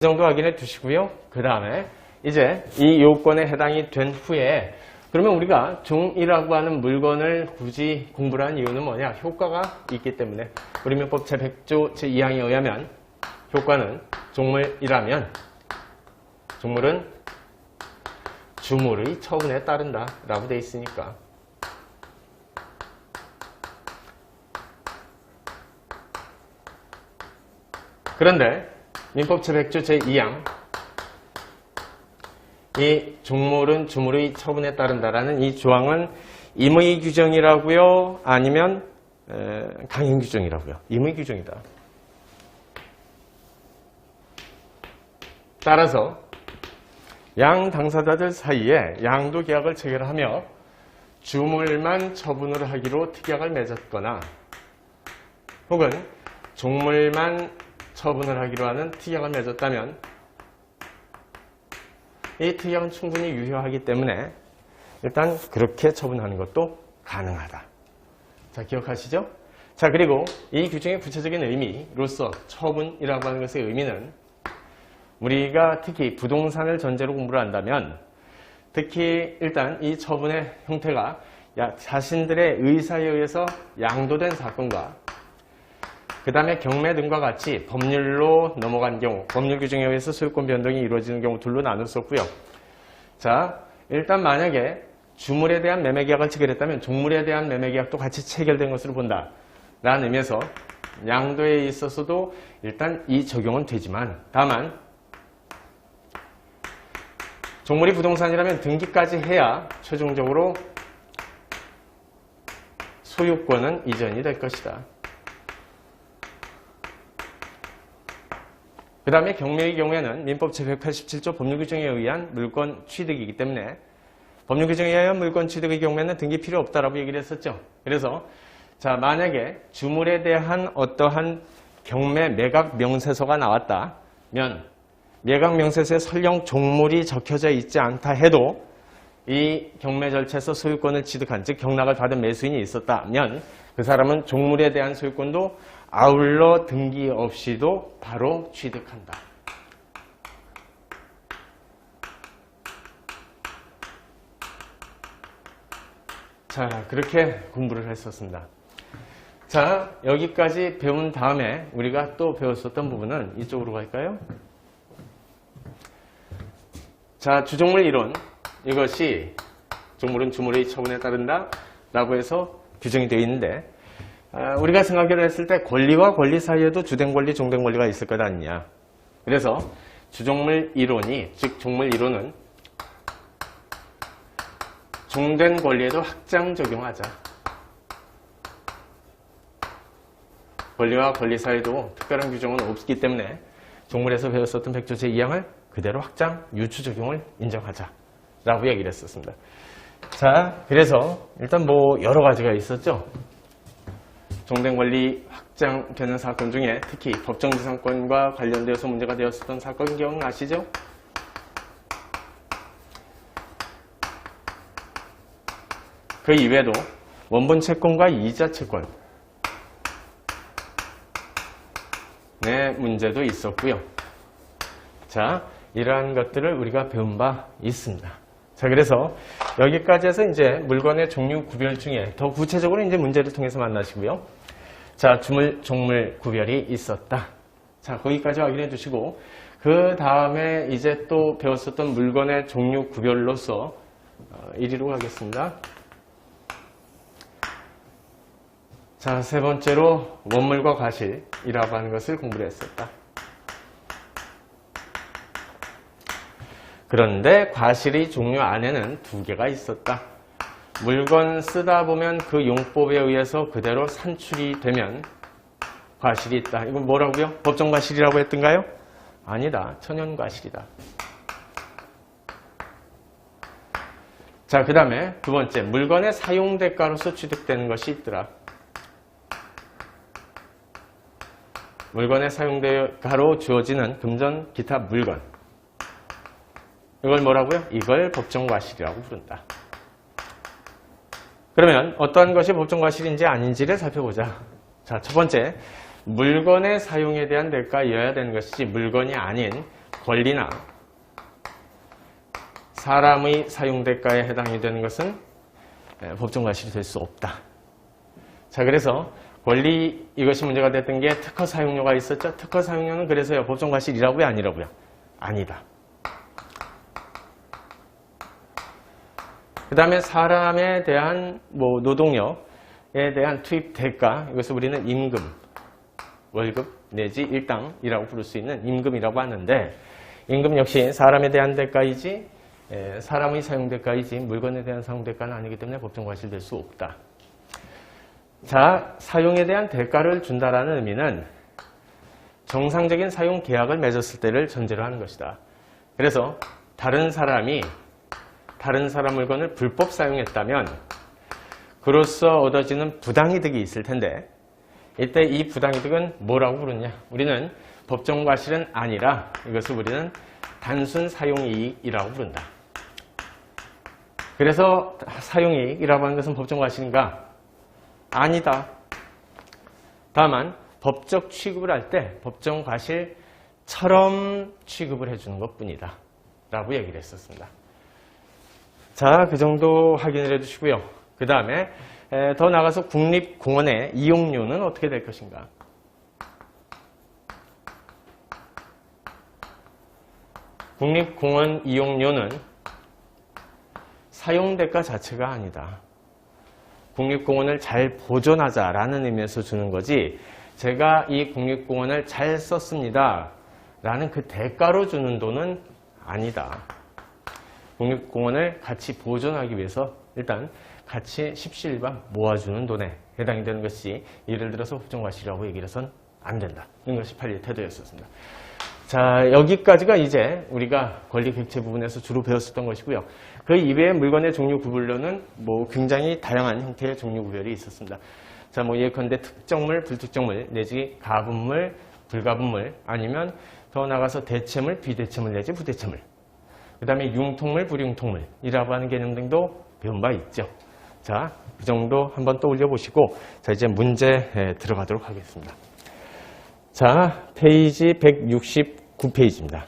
이 정도 확인해 두시고요. 그 다음에 이제 이 요건에 해당이 된 후에 그러면 우리가 종이라고 하는 물건을 굳이 공부를 한 이유는 뭐냐? 효과가 있기 때문에 우리 민법 제100조 제2항에 의하면 효과는 종물이라면 종물은 주물의 처분에 따른다 라고 되어 있으니까 그런데 민법 제100조 제2항 이 종물은 주물의 처분에 따른다라는 이 조항은 임의 규정이라고요? 아니면 강행 규정이라고요? 임의 규정이다. 따라서 양 당사자들 사이에 양도 계약을 체결하며 주물만 처분을 하기로 특약을 맺었거나 혹은 종물만 처분을 하기로 하는 특약을 맺었다면 이 특약은 충분히 유효하기 때문에 일단 그렇게 처분하는 것도 가능하다. 자, 기억하시죠? 자, 그리고 이 규정의 구체적인 의미로서 처분이라고 하는 것의 의미는 우리가 특히 부동산을 전제로 공부를 한다면 특히 일단 이 처분의 형태가 자신들의 의사에 의해서 양도된 사건과 그 다음에 경매 등과 같이 법률로 넘어간 경우, 법률 규정에 의해서 소유권 변동이 이루어지는 경우 둘로 나눴었고요. 자, 일단 만약에 주물에 대한 매매계약을 체결했다면 종물에 대한 매매계약도 같이 체결된 것으로 본다. 라는 의미에서 양도에 있어서도 일단 이 적용은 되지만 다만 종물이 부동산이라면 등기까지 해야 최종적으로 소유권은 이전이 될 것이다. 그 다음에 경매의 경우에는 민법 제187조 법률규정에 의한 물권 취득이기 때문에 법률규정에 의한 물권 취득의 경우에는 등기 필요 없다라고 얘기를 했었죠. 그래서 자, 만약에 주물에 대한 어떠한 경매 매각 명세서가 나왔다면 매각 명세서에 설령 종물이 적혀져 있지 않다 해도 이 경매 절차에서 소유권을 취득한 즉 경락을 받은 매수인이 있었다면 그 사람은 종물에 대한 소유권도 아울러 등기 없이도 바로 취득한다. 자, 그렇게 공부를 했었습니다. 자, 여기까지 배운 다음에 우리가 또 배웠었던 부분은 이쪽으로 갈까요? 자, 주종물 이론. 이것이 종물은 주물의 처분에 따른다 라고 해서 규정이 되어 있는데 우리가 생각을 했을 때 권리와 권리 사이에도 주된 권리, 종된 권리가 있을 것 아니냐. 그래서 주종물 이론이, 즉 종물 이론은 종된 권리에도 확장 적용하자. 권리와 권리 사이에도 특별한 규정은 없기 때문에 종물에서 배웠었던 100조 제2항을 그대로 확장, 유추 적용을 인정하자. 라고 얘기를 했었습니다. 자, 그래서 일단 뭐 여러 가지가 있었죠. 종된 권리 확장되는 사건 중에 특히 법정지상권과 관련되어서 문제가 되었었던 사건 기억나시죠? 그 이외에도 원본 채권과 이자 채권 네, 문제도 있었고요. 자, 이러한 것들을 우리가 배운 바 있습니다. 자, 그래서 여기까지 해서 이제 물건의 종류 구별 중에 더 구체적으로 이제 문제를 통해서 만나시고요. 자, 주물, 종물 구별이 있었다. 자, 거기까지 확인해 두시고, 그 다음에 이제 또 배웠었던 물건의 종류 구별로서 1위로 가겠습니다. 자, 세 번째로 원물과 과실이라고 하는 것을 공부를 했었다. 그런데 과실의 종류 안에는 두 개가 있었다. 물건 쓰다 보면 그 용법에 의해서 그대로 산출이 되면 과실이 있다. 이건 뭐라고요? 법정과실이라고 했던가요? 아니다. 천연과실이다. 자, 그 다음에 두 번째, 물건의 사용대가로서 취득되는 것이 있더라. 물건의 사용대가로 주어지는 금전, 기타 물건. 이걸 뭐라고요? 이걸 법정과실이라고 부른다. 그러면 어떠한 것이 법정과실인지 아닌지를 살펴보자. 자, 첫 번째, 물건의 사용에 대한 대가여야 되는 것이지 물건이 아닌 권리나 사람의 사용대가에 해당이 되는 것은 법정 과실이 될 수 없다. 자, 그래서 권리 이것이 문제가 됐던 게 특허 사용료가 있었죠. 특허 사용료는 그래서요 법정 과실이라고요, 아니라고요? 아니다. 그 다음에 사람에 대한 노동력에 대한 투입 대가, 이것을 우리는 임금, 월급 내지 일당이라고 부를 수 있는 임금이라고 하는데, 임금 역시 사람에 대한 대가이지 사람의 사용 대가이지 물건에 대한 사용 대가는 아니기 때문에 법정 과실될 수 없다. 자, 사용에 대한 대가를 준다라는 의미는 정상적인 사용 계약을 맺었을 때를 전제로 하는 것이다. 그래서 다른 사람이 다른 사람 물건을 불법 사용했다면 그로써 얻어지는 부당이득이 있을 텐데, 이때 이 부당이득은 뭐라고 부르냐? 우리는 법정 과실은 아니라 이것을 우리는 단순 사용이익이라고 부른다. 그래서 사용이익이라고 하는 것은 법정 과실인가? 아니다. 다만 법적 취급을 할 때 법정 과실처럼 취급을 해주는 것뿐이다 라고 얘기를 했었습니다. 자, 그 정도 확인을 해주시고요. 그 다음에 더 나아가서 국립공원의 이용료는 어떻게 될 것인가? 국립공원 이용료는 사용대가 자체가 아니다. 국립공원을 잘 보존하자라는 의미에서 주는 거지, 제가 이 국립공원을 잘 썼습니다 라는 그 대가로 주는 돈은 아니다. 국립공원을 같이 보존하기 위해서 일단 같이 십시일반 모아주는 돈에 해당이 되는 것이, 예를 들어서 법정과실이라고 얘기를 해서는 안 된다. 이런 것이 판례 태도였었습니다. 자, 여기까지가 이제 우리가 권리 객체 부분에서 주로 배웠었던 것이고요. 그 이외의 물건의 종류 구분론은 굉장히 다양한 형태의 종류 구별이 있었습니다. 자, 예컨대 특정물, 불특정물, 내지 가분물, 불가분물, 아니면 더 나가서 대체물, 비대체물 내지 부대체물, 그 다음에 융통물, 불융통물이라고 하는 개념 등도 배운 바 있죠. 자, 그 정도 한번 떠올려 보시고, 자, 이제 문제 들어가도록 하겠습니다. 자, 페이지 169페이지입니다.